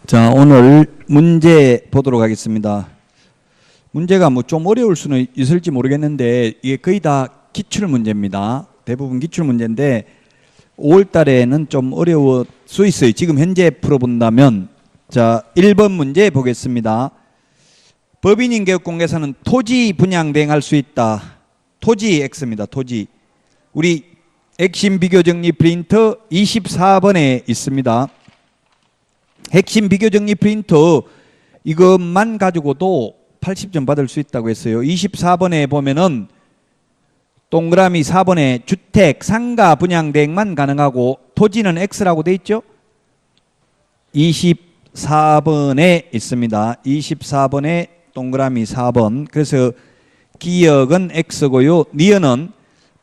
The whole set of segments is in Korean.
자, 오늘 문제 보도록 하겠습니다. 문제가 뭐 좀 어려울 수는 있을지 모르겠는데 이게 거의 다 기출 문제입니다. 대부분 기출 문제인데 5월 달에는 좀 어려울 수 있어요. 지금 현재 풀어본다면. 자, 1번 문제 보겠습니다. 법인인 개업공개사는 토지 분양 대행할 수 있다. 토지 X입니다. 토지. 우리 핵심 비교정리 프린터 24번에 있습니다. 핵심 비교정리 프린터 이것만 가지고도 80점 받을 수 있다고 했어요. 24번에 보면은 동그라미 4번에 주택, 상가 분양 대행만 가능하고 토지는 X라고 돼 있죠. 24번에 있습니다. 24번에 동그라미 4번. 그래서 기역은 X고요. 니은은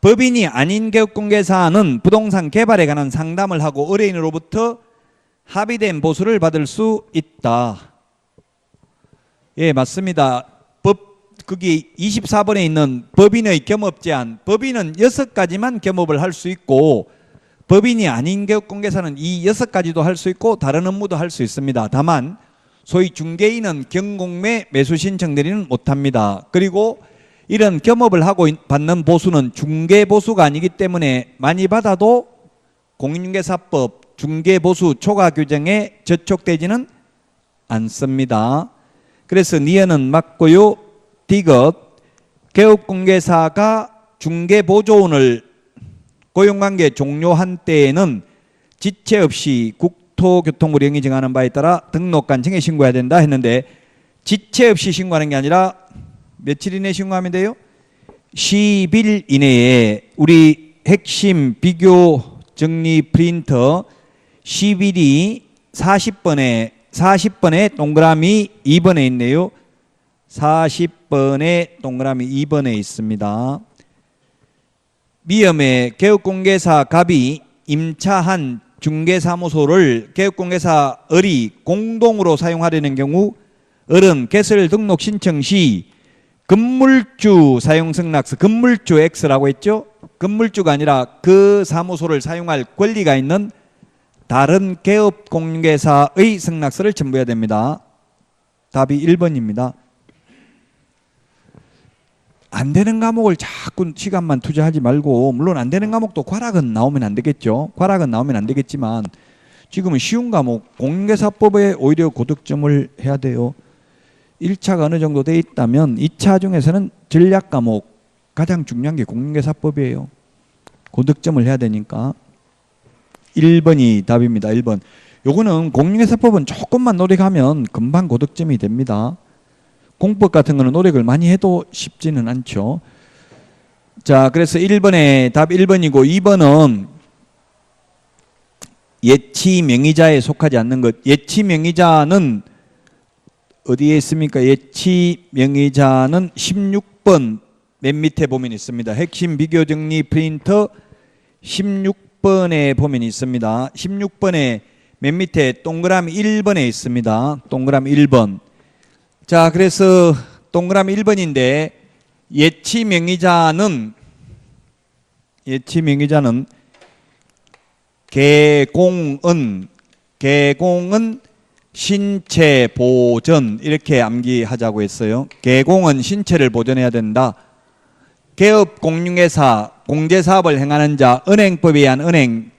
법인이 아닌 개업공개사는 부동산 개발에 관한 상담을 하고 의뢰인으로부터 합의된 보수를 받을 수 있다. 예, 맞습니다. 거기 24번에 있는 법인의 겸업 제한, 법인은 6가지만 겸업을 할 수 있고 법인이 아닌 개업공개사는 이 6가지도 할 수 있고 다른 업무도 할 수 있습니다. 다만 소위 중개인은 경공매 매수 신청 대리는 못합니다. 그리고 이런 겸업을 하고 받는 보수는 중개보수가 아니기 때문에 많이 받아도 공인중개사법 중개보수 초과 규정에 저촉되지는 않습니다. 그래서 니은은 맞고요. 디귿 개업공개사가 중개보조원을 고용관계 종료한 때에는 지체 없이 국토교통부령이 정하는 바에 따라 등록관 청에 신고해야 된다 했는데 지체 없이 신고하는 게 아니라 며칠 이내에 신고하면 돼요? 10일 이내에 우리 핵심 비교 정리 프린터 10일이 40번에 동그라미 2번에 있네요. 40번에 동그라미 2번에 있습니다. 미음의 개업공개사 갑이 임차한 중개사무소를 개업공개사 을이 공동으로 사용하려는 경우 을은 개설 등록 신청 시 건물주 사용승낙서, 건물주 X라고 했죠. 건물주가 아니라 그 사무소를 사용할 권리가 있는 다른 개업공개사의 승낙서를 첨부해야 됩니다. 답이 1번입니다. 안 되는 과목을 자꾸 시간만 투자하지 말고, 물론 안 되는 과목도 과락은 나오면 안 되겠죠. 과락은 나오면 안 되겠지만 지금은 쉬운 과목 공인중개사법에 오히려 고득점을 해야 돼요. 1차가 어느 정도 돼 있다면 2차 중에서는 전략 과목 가장 중요한 게 공인중개사법이에요. 고득점을 해야 되니까 1번이 답입니다. 1번. 요거는 공인중개사법은 조금만 노력하면 금방 고득점이 됩니다. 공법 같은 거는 노력을 많이 해도 쉽지는 않죠. 자, 그래서 1번에 답 1번이고 2번은 예치 명의자에 속하지 않는 것. 예치 명의자는 어디에 있습니까? 예치 명의자는 16번 맨 밑에 보면 있습니다. 핵심 비교 정리 프린터 16번에 보면 있습니다. 16번에 맨 밑에 동그라미 1번에 있습니다. 동그라미 1번. 자, 그래서 동그라미 1번인데 예치 명의자는 개공은 신체 보전 이렇게 암기하자고 했어요. 개공은 신체를 보전해야 된다. 개업 공인중개사 공제사업을 행하는 자, 은행법에 의한 은행,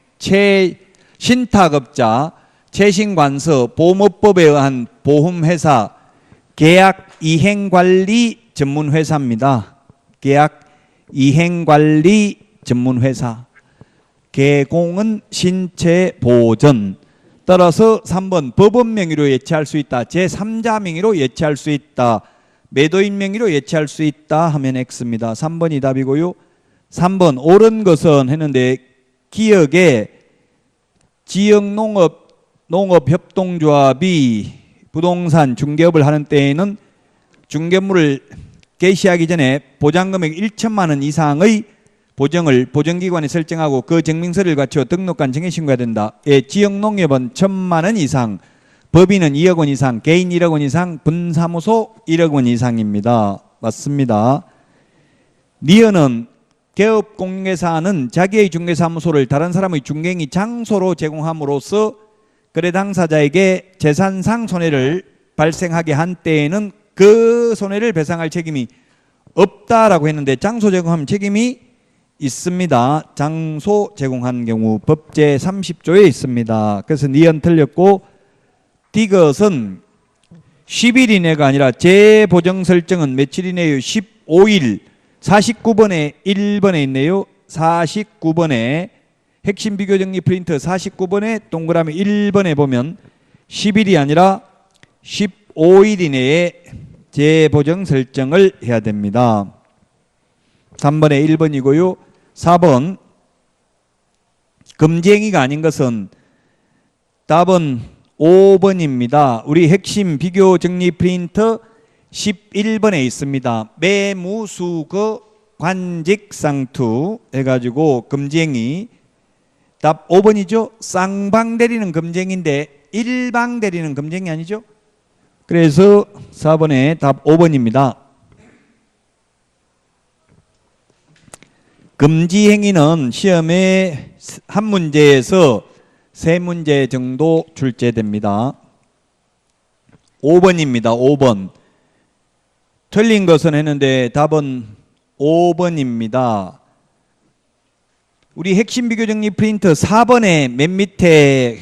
신탁업자, 최신관서, 보험업법에 의한 보험회사, 계약 이행관리 전문회사입니다. 계약 이행관리 전문회사. 개공은 신체 보전. 따라서 3번 법원 명의로 예치할 수 있다. 제3자 명의로 예치할 수 있다. 매도인 명의로 예치할 수 있다 하면 X입니다. 3번이 답이고요. 3번 옳은 것은 했는데 기역에 지역농업협동조합이 부동산 중개업을 하는 때에는 중개물을 개시하기 전에 보장금액 1천만 원 이상의 보정을 보정기관에 설정하고 그 증명서를 갖추어 등록관 정에 신고해야 된다. 예, 지역농협은 1,000만 원 이상, 법인은 2억 원 이상, 개인 1억 원 이상, 분사무소 1억 원 이상입니다. 맞습니다. 니은은 개업공개사는 자기의 중개사무소를 다른 사람의 중개행위 장소로 제공함으로써 거래 당사자에게 재산상 손해를 발생하게 한 때에는 그 손해를 배상할 책임이 없다라고 했는데 장소 제공하면 책임이 있습니다. 장소 제공한 경우 법 제30조에 있습니다. 그래서 니은 틀렸고 디귿은 10일 이내가 아니라 재보정 설정은 며칠 이내요? 15일. 49번에 1번에 있네요. 49번에 핵심 비교 정리 프린트 49번에 동그라미 1번에 보면 10일이 아니라 15일 이내에 재보정 설정을 해야 됩니다. 3번에 1번이고요. 4번 금지행위가 아닌 것은 답은 5번입니다. 우리 핵심 비교 정리 프린트 11번에 있습니다. 매무수거 관직상투 해가지고 금지행위 답 5번이죠. 쌍방대리는 금지행위인데 일방대리는 금지행위 아니죠. 그래서 4번에 답 5번입니다. 금지행위는 시험에 한 문제에서 3문제 정도 출제됩니다. 5번입니다. 5번. 틀린 것은 했는데 답은 5번입니다. 우리 핵심 비교 정리 프린트 4번에 맨 밑에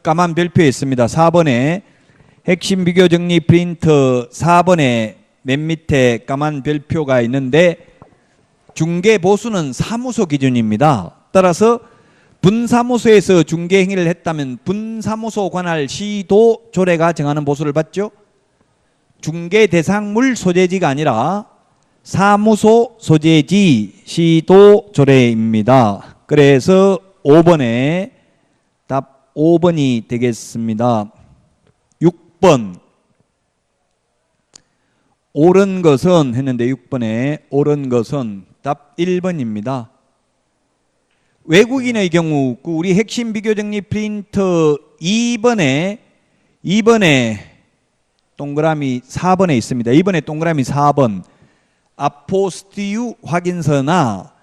까만 별표에 있습니다. 4번에 핵심 비교 정리 프린트 4번에 맨 밑에 까만 별표가 있는데 중개 보수는 사무소 기준입니다. 따라서 분사무소에서 중개 행위를 했다면 분사무소 관할 시도 조례가 정하는 보수를 받죠. 중개 대상물 소재지가 아니라 사무소 소재지 시도 조례입니다. 그래서 5번에 답 5번이 되겠습니다. 6번 옳은 것은 했는데 6번에 옳은 것은 답 1번입니다. 외국인의 경우 우리 핵심 비교 정리 프린트 2번에 동그라미 4번에 있습니다. 2번에 동그라미 4번 아포스티유 확인서나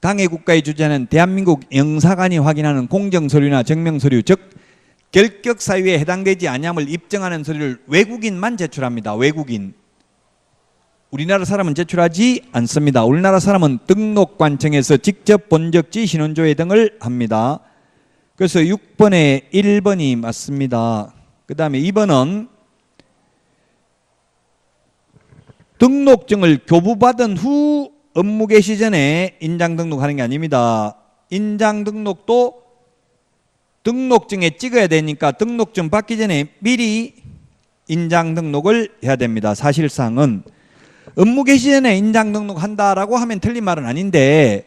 당해 국가에 주재하는 대한민국 영사관이 확인하는 공정서류나 증명서류 즉 결격 사유에 해당되지 아니함을 입증하는 서류를 외국인만 제출합니다. 외국인. 우리나라 사람은 제출하지 않습니다. 우리나라 사람은 등록관청에서 직접 본적지 신원조회 등을 합니다. 그래서 6번에 1번이 맞습니다. 그 다음에 2번은 등록증을 교부받은 후 업무 개시 전에 인장 등록하는 게 아닙니다. 인장 등록도 등록증에 찍어야 되니까 등록증 받기 전에 미리 인장 등록을 해야 됩니다. 사실상은 업무 개시 전에 인장 등록한다라고 하면 틀린 말은 아닌데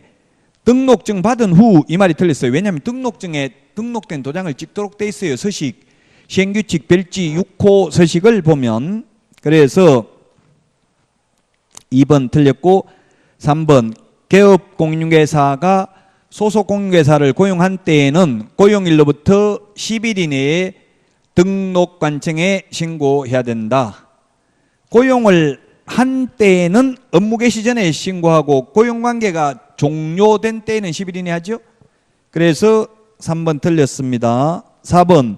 등록증 받은 후 이 말이 틀렸어요. 왜냐하면 등록증에 등록된 도장을 찍도록 돼 있어요. 서식, 시행규칙, 별지 6호 서식을 보면. 그래서 2번 틀렸고 3번 개업공인중개사가 소속 공인중개사를 고용한 때에는 고용일로부터 10일 이내에 등록관청에 신고해야 된다. 고용을 한 때에는 업무 개시 전에 신고하고 고용관계가 종료된 때에는 10일 이내 하죠. 그래서 3번 틀렸습니다. 4번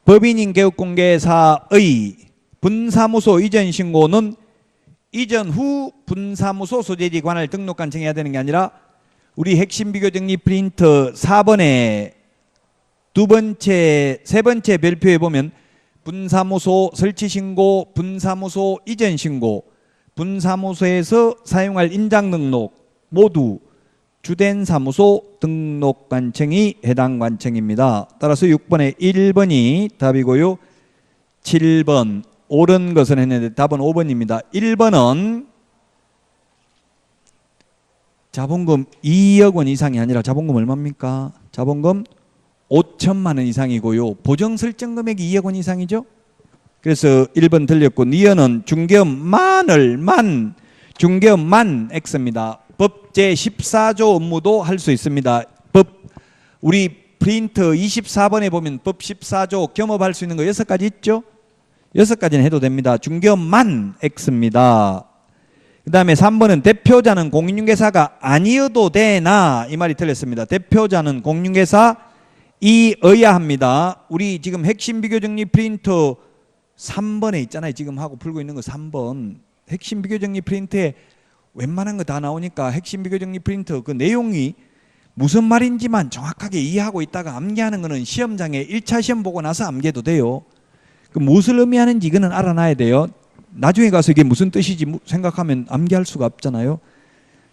법인인 개업공개사의 분사무소 이전 신고는 이전 후 분사무소 소재지 관할 등록관청에 해야 되는 게 아니라 우리 핵심 비교 정리 프린트 4번에 세 번째 별표에 보면 분사무소 설치 신고, 분사무소 이전 신고, 분사무소에서 사용할 인장 등록 모두 주된 사무소 등록관청이 해당 관청입니다. 따라서 6번에 1번이 답이고요. 7번 옳은 것은 했는데 답은 5번입니다. 1번은 자본금 2억 원 이상이 아니라 자본금 얼마입니까? 자본금 5천만 원 이상이고요. 보정 설정 금액이 2억 원 이상이죠. 그래서 1번 틀렸고 니은은 중개업만 X입니다. 법 제14조 업무도 할 수 있습니다. 우리 프린트 24번에 보면 법 14조 겸업할 수 있는 거 6가지 있죠. 6가지는 해도 됩니다. 중개업만 X입니다. 그 다음에 3번은 대표자는 공인중개사가 아니어도 되나 이 말이 틀렸습니다. 대표자는 공인중개사 이어야 합니다. 우리 지금 핵심 비교정리 프린터 3번에 있잖아요. 지금 하고 풀고 있는 거 3번. 핵심 비교정리 프린터에 웬만한 거 다 나오니까 핵심 비교정리 프린터 그 내용이 무슨 말인지만 정확하게 이해하고 있다가 암기하는 거는 시험장에 1차 시험 보고 나서 암기해도 돼요. 그 무엇을 의미하는지 이거는 알아놔야 돼요. 나중에 가서 이게 무슨 뜻이지 생각하면 암기할 수가 없잖아요.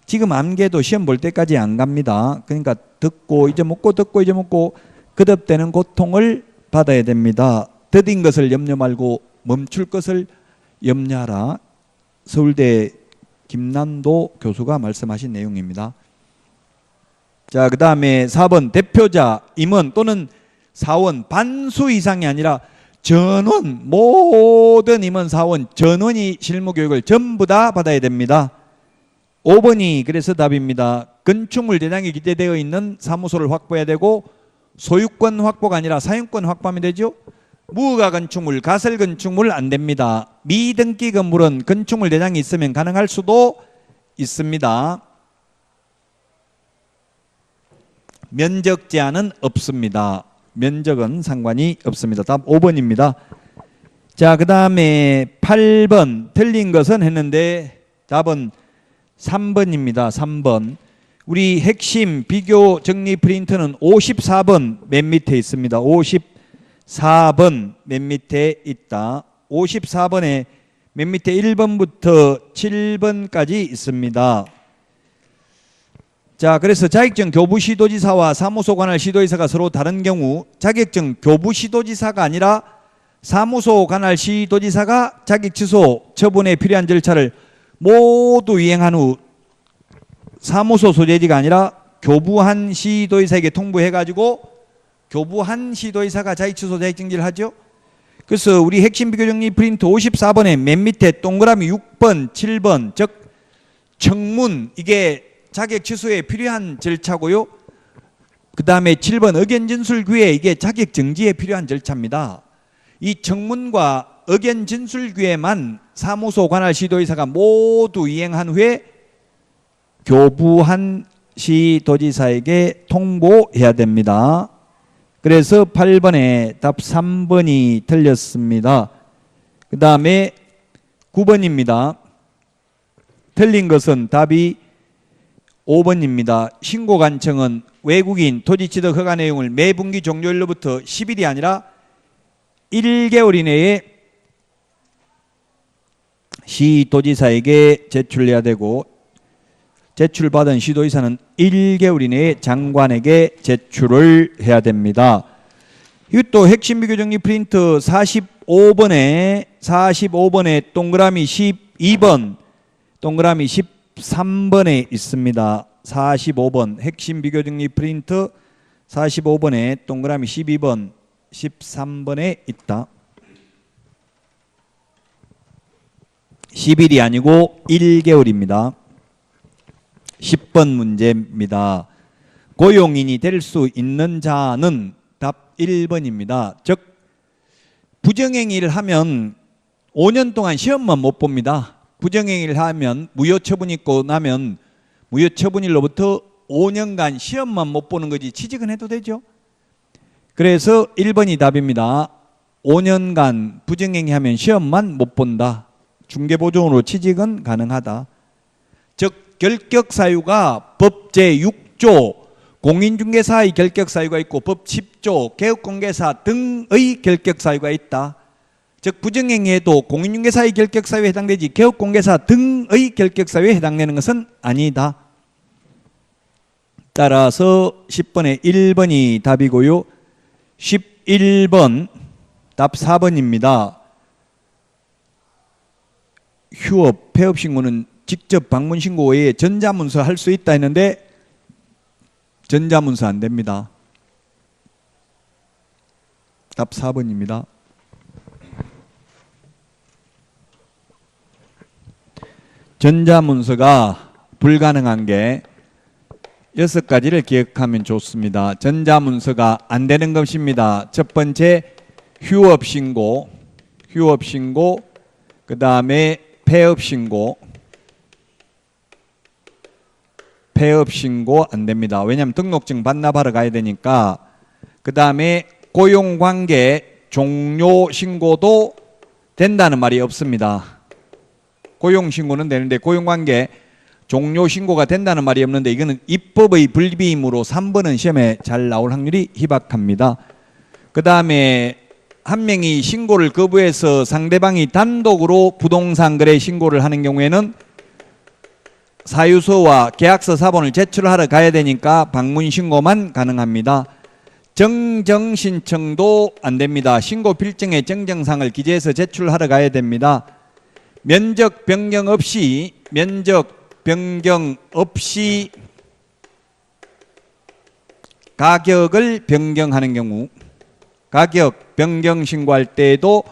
지금 암기해도 시험 볼 때까지 안 갑니다. 그러니까 듣고 잊어먹고 거듭되는 고통을 받아야 됩니다. 더딘 것을 염려 말고 멈출 것을 염려하라. 서울대 김난도 교수가 말씀하신 내용입니다. 자, 그 다음에 4번 대표자, 임원 또는 사원 반수 이상이 아니라 전원, 모든 임원 사원 전원이 실무교육을 전부 다 받아야 됩니다. 5번이 그래서 답입니다. 건축물 대장이 기재되어 있는 사무소를 확보해야 되고 소유권 확보가 아니라 사용권 확보하면 되죠. 무허가 건축물, 가설 건축물 안 됩니다. 미등기 건물은 건축물 대장이 있으면 가능할 수도 있습니다. 면적 제한은 없습니다. 면적은 상관이 없습니다. 답 5번입니다. 자, 그 다음에 8번 틀린 것은 했는데 답은 3번입니다. 3번. 우리 핵심 비교 정리 프린터는 54번 맨 밑에 있습니다. 54번 맨 밑에 있다. 54번에 맨 밑에 1번부터 7번까지 있습니다. 자, 그래서 자격증 교부시도지사와 사무소 관할 시도지사가 서로 다른 경우 자격증 교부시도지사가 아니라 사무소 관할 시도지사가 자격 취소 처분에 필요한 절차를 모두 이행한 후 사무소 소재지가 아니라 교부한 시도지사에게 통보해가지고 교부한 시도지사가 자격 취소 자격증지를 하죠. 그래서 우리 핵심 비교정리 프린트 54번에 맨 밑에 동그라미 6번, 7번 즉 청문 이게 자격 취소에 필요한 절차고요. 그 다음에 7번 의견 진술 기회 이게 자격 정지에 필요한 절차입니다. 이 청문과 의견 진술 기회만 사무소 관할 시도지사가 모두 이행한 후에 교부한 시도지사에게 통보해야 됩니다. 그래서 8번에 답 3번이 틀렸습니다. 그 다음에 9번입니다. 틀린 것은 답이 5번입니다. 신고관청은 외국인 토지취득 허가 내용을 매 분기 종료일로부터 10일이 아니라 1개월 이내에 시도지사에게 제출해야 되고 제출받은 시도지사는 1개월 이내에 장관에게 제출을 해야 됩니다. 이것도 핵심 비교정리 프린트 45번에 동그라미 12번 동그라미 13번에 있습니다. 45번 핵심 비교정리 프린트 45번에 동그라미 12번 13번에 있다. 10일이 아니고 1개월입니다. 10번 문제입니다. 고용인이 될 수 있는 자는 답 1번입니다. 즉 부정행위를 하면 5년 동안 시험만 못 봅니다. 부정행위를 하면 무효처분이 있고 나면 무효처분일로부터 5년간 시험만 못 보는 거지 취직은 해도 되죠. 그래서 1번이 답입니다. 5년간 부정행위하면 시험만 못 본다. 중개보조원으로 취직은 가능하다. 즉 결격사유가 법 제6조 공인중개사의 결격사유가 있고 법 10조 개업공개사 등의 결격사유가 있다. 즉 부정행위에도 공인중개사의 결격사유에 해당되지 개업공개사 등의 결격사유에 해당되는 것은 아니다. 따라서 10번에 1번이 답이고요. 11번 답 4번입니다. 휴업, 폐업 신고는 직접 방문 신고 외에 전자문서 할 수 있다 했는데 전자문서 안 됩니다. 답 4번입니다. 전자문서가 불가능한 게 6가지를 기억하면 좋습니다. 전자문서가 안 되는 것입니다. 첫 번째 휴업신고, 그 다음에 폐업신고 안 됩니다. 왜냐하면 등록증 반납하러 가야 되니까 그 다음에 고용관계 종료 신고도 된다는 말이 없습니다. 고용신고는 되는데 고용관계 종료 신고가 된다는 말이 없는데 이거는 입법의 불비임으로 3번은 시험에 잘 나올 확률이 희박합니다. 그 다음에 한 명이 신고를 거부해서 상대방이 단독으로 부동산 거래 신고를 하는 경우에는 사유서와 계약서 사본을 제출하러 가야 되니까 방문 신고만 가능합니다. 정정 신청도 안 됩니다. 신고 필증에 정정사항을 기재해서 제출하러 가야 됩니다. 면적 변경 없이 가격을 변경하는 경우, 가격 변경 신고할 때에도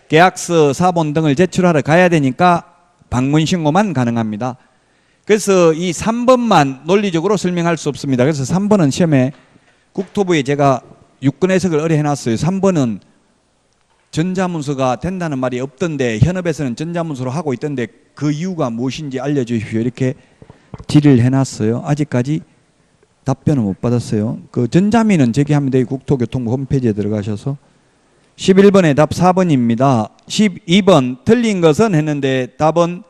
계약서 사본 등을 제출하러 가야 되니까 방문 신고만 가능합니다. 그래서 이 3번만 논리적으로 설명할 수 없습니다. 그래서 3번은 시험에 국토부에 제가 유권 해석을 의뢰해놨어요. 3번은 전자문서가 된다는 말이 없던데 현업에서는 전자문서로 하고 있던데 그 이유가 무엇인지 알려주십시오. 이렇게 질의를 해놨어요. 아직까지 답변을 못 받았어요. 그 전자민은 제기하면 돼요. 국토교통부 홈페이지에 들어가셔서. 11번의 답 4번입니다. 12번 틀린 것은 했는데 답은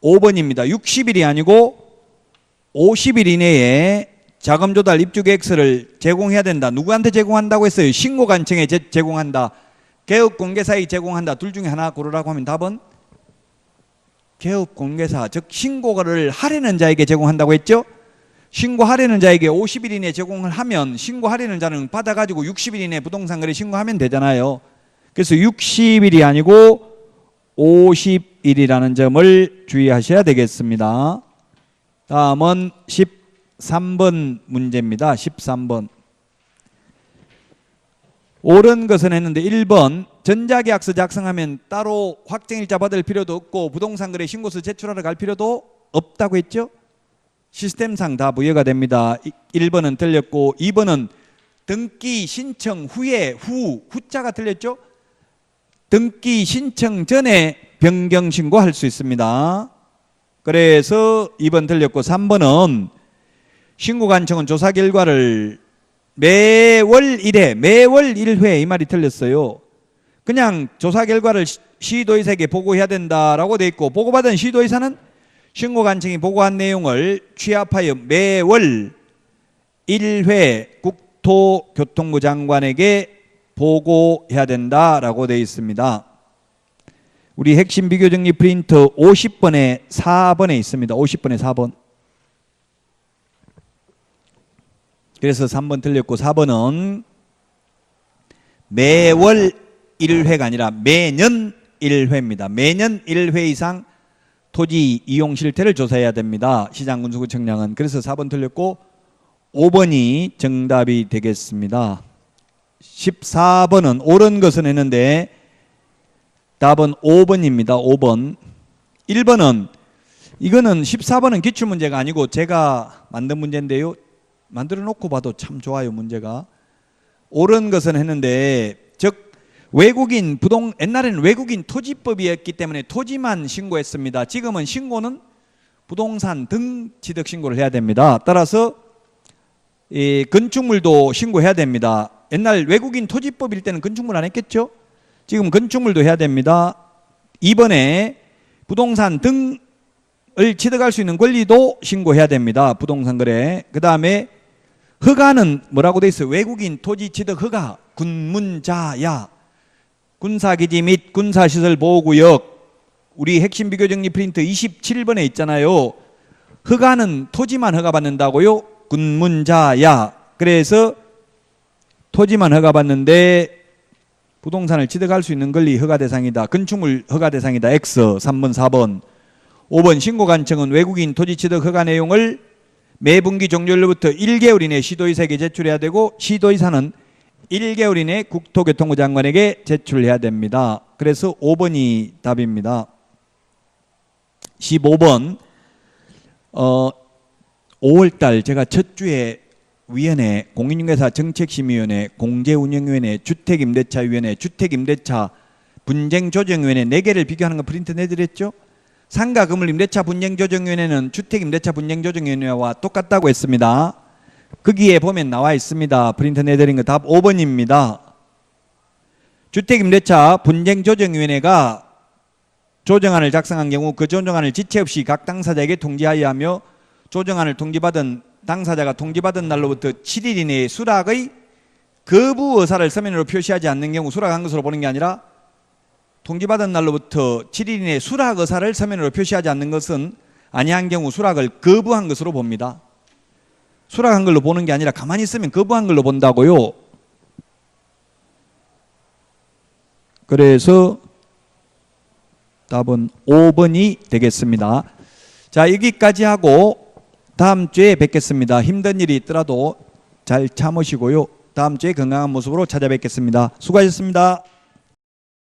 5번입니다. 60일이 아니고 50일 이내에 자금 조달 입주 계획서를 제공해야 된다. 누구한테 제공한다고 했어요? 신고관청에 제공한다. 개업공개사에 제공한다. 둘 중에 하나 고르라고 하면 답은 개업공개사, 즉 신고를 하려는 자에게 제공한다고 했죠? 신고하려는 자에게 50일 이내에 제공을 하면 신고하려는 자는 받아가지고 60일 이내에 부동산 거래 신고하면 되잖아요. 그래서 60일이 아니고 50일이라는 점을 주의하셔야 되겠습니다. 다음은 13번 문제입니다. 13번. 옳은 것은 했는데 1번 전자계약서 작성하면 따로 확정일자 받을 필요도 없고 부동산 거래 신고서 제출하러 갈 필요도 없다고 했죠? 시스템상 다 부여가 됩니다. 1번은 틀렸고 2번은 등기 신청 후에 후자가 틀렸죠? 등기 신청 전에 변경 신고할 수 있습니다. 그래서 2번 틀렸고 3번은 신고관청은 조사 결과를 매월 1회 이 말이 틀렸어요. 그냥 조사 결과를 시도의사에게 보고해야 된다라고 돼 있고 보고받은 시도의사는 신고관청이 보고한 내용을 취합하여 매월 1회 국토교통부 장관에게 보고해야 된다라고 되어 있습니다. 우리 핵심 비교정리 프린트 50번에 4번에 있습니다. 50번에 4번. 그래서 3번 틀렸고 4번은 매월 1회가 아니라 매년 1회입니다. 매년 1회 이상 토지 이용 실태를 조사해야 됩니다. 시장군수구청량은. 그래서 4번 틀렸고 5번이 정답이 되겠습니다. 14번은 옳은 것은 했는데 답은 5번입니다. 5번. 1번은 이거는 14번은 기출문제가 아니고 제가 만든 문제인데요. 만들어 놓고 봐도 참 좋아요. 문제가. 옳은 것은 했는데 즉 외국인 옛날에는 외국인 토지법이었기 때문에 토지만 신고했습니다. 지금은 신고는 부동산 등 취득 신고를 해야 됩니다. 따라서 이 건축물도 신고해야 됩니다. 옛날 외국인 토지법일 때는 건축물 안 했겠죠? 지금 건축물도 해야 됩니다. 2번에 부동산 등을 취득할 수 있는 권리도 신고해야 됩니다. 부동산 거래. 그 다음에 허가는 뭐라고 돼 있어요? 외국인 토지 취득 허가 군문자야. 군사기지 및 군사시설 보호구역. 우리 핵심 비교정리 프린트 27번에 있잖아요. 허가는 토지만 허가받는다고요? 군문자야. 그래서 토지만 허가받는데 부동산을 취득할 수 있는 권리 허가 대상이다. 건축물 허가 대상이다. X. 3번 4번. 5번 신고관청은 외국인 토지 취득 허가 내용을 매분기 종료일로부터 1개월 이내 시도의사에게 제출해야 되고 시도의사는 1개월 이내 국토교통부 장관에게 제출해야 됩니다. 그래서 5번이 답입니다. 15번 5월달 제가 첫 주에 위원회, 공인중개사 정책심의위원회, 공제운영위원회, 주택임대차위원회, 주택임대차 분쟁조정위원회 4개를 비교하는 거 프린트 내드렸죠? 상가건물임대차 분쟁조정위원회는 주택임대차 분쟁조정위원회와 똑같다고 했습니다. 거기에 보면 나와 있습니다. 프린트 내드린 거 답 5번입니다. 주택임대차 분쟁조정위원회가 조정안을 작성한 경우 그 조정안을 지체 없이 각 당사자에게 통지하여야 하며 조정안을 통지받은 당사자가 통지받은 날로부터 7일 이내에 수락의 거부 의사를 서면으로 표시하지 않는 경우 수락한 것으로 보는 게 아니라 통지받은 날로부터 7일 이내에 수락 의사를 서면으로 표시하지 않는 것은 아니한 경우 수락을 거부한 것으로 봅니다. 수락한 걸로 보는 게 아니라 가만히 있으면 거부한 걸로 본다고요. 그래서 답은 5번이 되겠습니다. 자, 여기까지 하고 다음 주에 뵙겠습니다. 힘든 일이 있더라도 잘 참으시고요. 다음 주에 건강한 모습으로 찾아뵙겠습니다. 수고하셨습니다.